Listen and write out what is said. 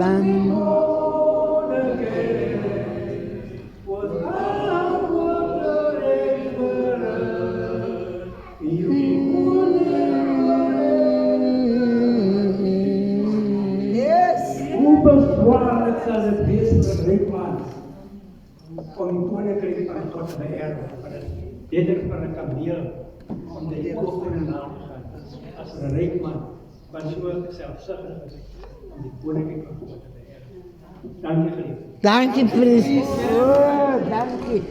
Bang. Hoe bezwaarlijk zal het wezen voor een rijk man om die koninkrijk van God te beërven, van het bidder van een kameel, om de koop in de naam te gaan. Als een rijk man, wat zo zelfzuchtig is, om die koninkrijk van God te beërven. Dank je, geliefde. Dankie, Fris. Oh, dankie.